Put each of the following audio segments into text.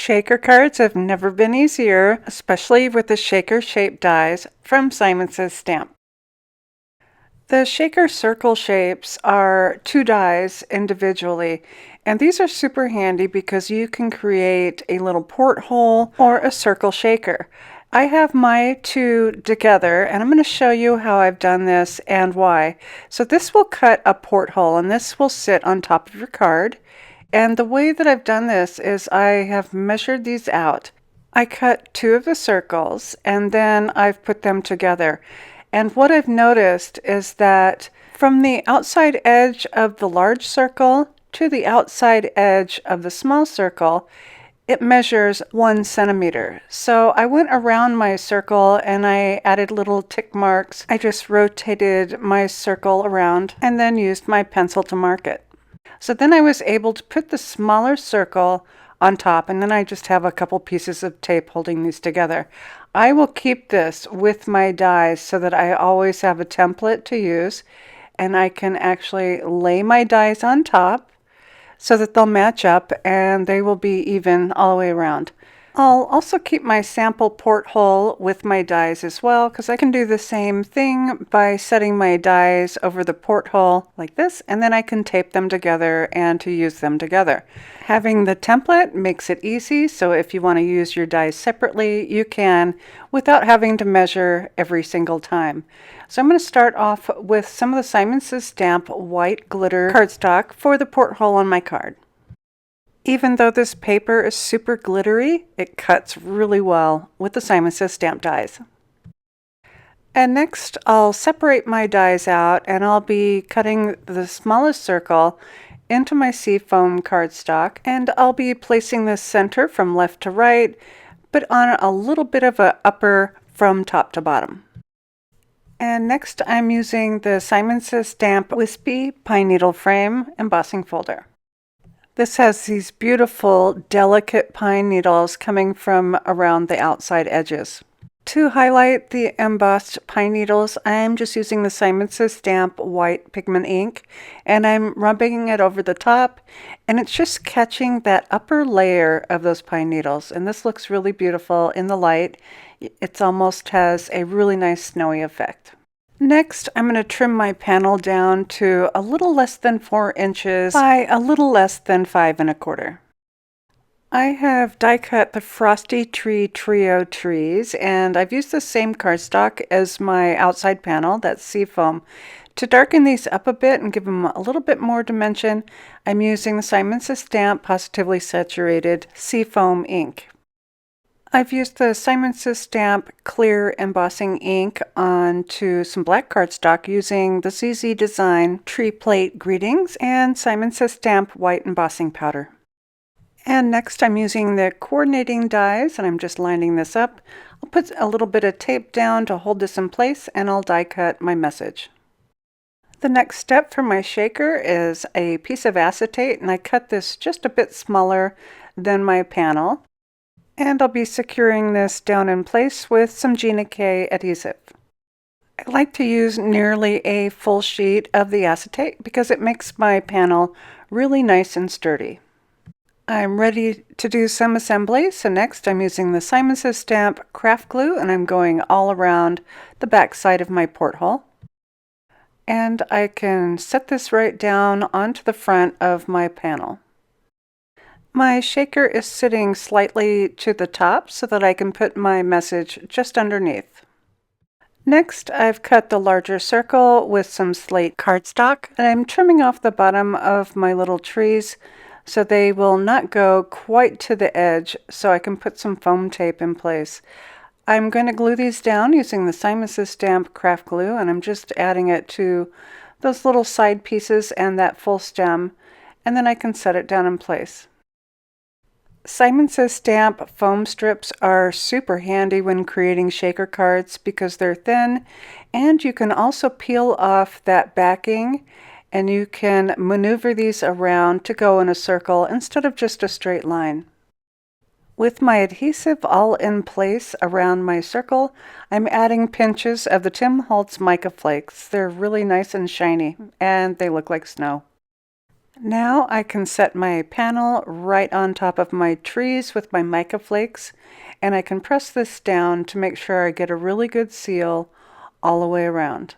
Shaker cards have never been easier, especially with the shaker shaped dies from Simon Says Stamp. The shaker circle shapes are 2 dies individually, and these are super handy because you can create a little porthole or a circle shaker. I have my 2 together, and I'm going to show you how I've done this and why. So this will cut a porthole, and this will sit on top of your card. And the way that I've done this is I have measured these out. I cut 2 of the circles and then I've put them together. And what I've noticed is that from the outside edge of the large circle to the outside edge of the small circle, it measures 1 centimeter. So I went around my circle and I added little tick marks. I just rotated my circle around and then used my pencil to mark it. So then I was able to put the smaller circle on top, and then I just have a couple pieces of tape holding these together. I will keep this with my dies so that I always have a template to use, and I can actually lay my dies on top so that they'll match up and they will be even all the way around. I'll also keep my sample porthole with my dies as well, because I can do the same thing by setting my dies over the porthole like this, and then I can tape them together and to use them together. Having the template makes it easy, so if you want to use your dies separately, you can without having to measure every single time. So I'm going to start off with some of the Simon Says Stamp white glitter cardstock for the porthole on my card. Even though this paper is super glittery, it cuts really well with the Simon Says Stamp dies. And next I'll separate my dies out and I'll be cutting the smallest circle into my SEAFOAM cardstock, and I'll be placing this center from left to right, but on a little bit of an upper from top to bottom. And next I'm using the Simon Says Stamp Wispy Pine Needle Frame embossing folder. This has these beautiful, delicate pine needles coming from around the outside edges. To highlight the embossed pine needles, I'm just using the Simon Says Stamp white pigment ink, and I'm rubbing it over the top, and it's just catching that upper layer of those pine needles. And this looks really beautiful in the light. It almost has a really nice snowy effect. Next, I'm going to trim my panel down to a little less than 4 inches by a little less than 5 1/4. I have die cut the Frosty Tree Trio trees, and I've used the same cardstock as my outside panel, that's SEAFOAM. To darken these up a bit and give them a little bit more dimension, I'm using the Simon Says Stamp Pawsitively Saturated SEAFOAM ink. I've used the Simon Says Stamp clear embossing ink onto some black cardstock using the ZZ Design Tree Plate Greetings and Simon Says Stamp white embossing powder. And next I'm using the coordinating dies, and I'm just lining this up. I'll put a little bit of tape down to hold this in place, and I'll die cut my message. The next step for my shaker is a piece of acetate, and I cut this just a bit smaller than my panel. And I'll be securing this down in place with some Gina K adhesive. I like to use nearly a full sheet of the acetate because it makes my panel really nice and sturdy. I'm ready to do some assembly, so next I'm using the Simon Says Stamp craft glue, and I'm going all around the back side of my porthole. And I can set this right down onto the front of my panel. My shaker is sitting slightly to the top so that I can put my message just underneath. Next, I've cut the larger circle with some slate cardstock, and I'm trimming off the bottom of my little trees so they will not go quite to the edge, so I can put some foam tape in place. I'm going to glue these down using the Simon Says Stamp craft glue, and I'm just adding it to those little side pieces and that full stem, and then I can set it down in place. Simon Says Stamp foam strips are super handy when creating shaker cards because they're thin, and you can also peel off that backing, and you can maneuver these around to go in a circle instead of just a straight line. With my adhesive all in place around my circle, I'm adding pinches of the Holtz Mica Flakes. They're really nice and shiny, and they look like snow. Now I can set my panel right on top of my trees with my mica flakes, and I can press this down to make sure I get a really good seal all the way around.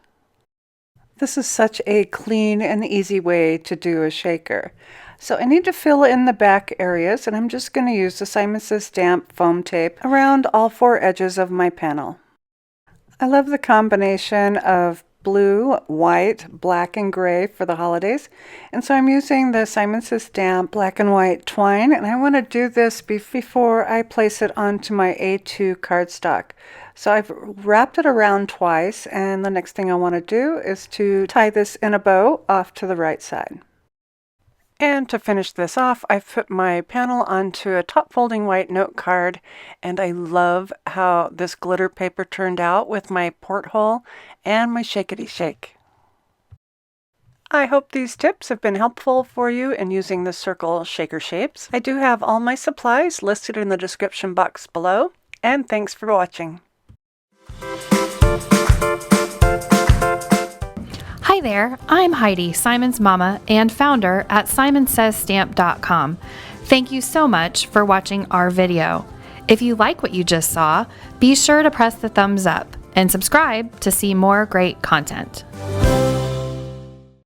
This is such a clean and easy way to do a shaker. So I need to fill in the back areas, and I'm just going to use the Simon Says Stamp foam tape around all 4 edges of my panel. I love the combination of blue, white, black, and gray for the holidays. And so I'm using the Simon Says Stamp black and white twine, and I want to do this before I place it onto my A2 cardstock. So I've wrapped it around twice, and the next thing I want to do is to tie this in a bow off to the right side. And to finish this off, I've put my panel onto a top folding white note card, and I love how this glitter paper turned out with my porthole and my shakety shake. I hope these tips have been helpful for you in using the circle shaker shapes. I do have all my supplies listed in the description box below, and thanks for watching. Hi there, I'm Heidi, Simon's mama and founder at simonsaysstamp.com. Thank you so much for watching our video. If you like what you just saw, be sure to press the thumbs up and subscribe to see more great content.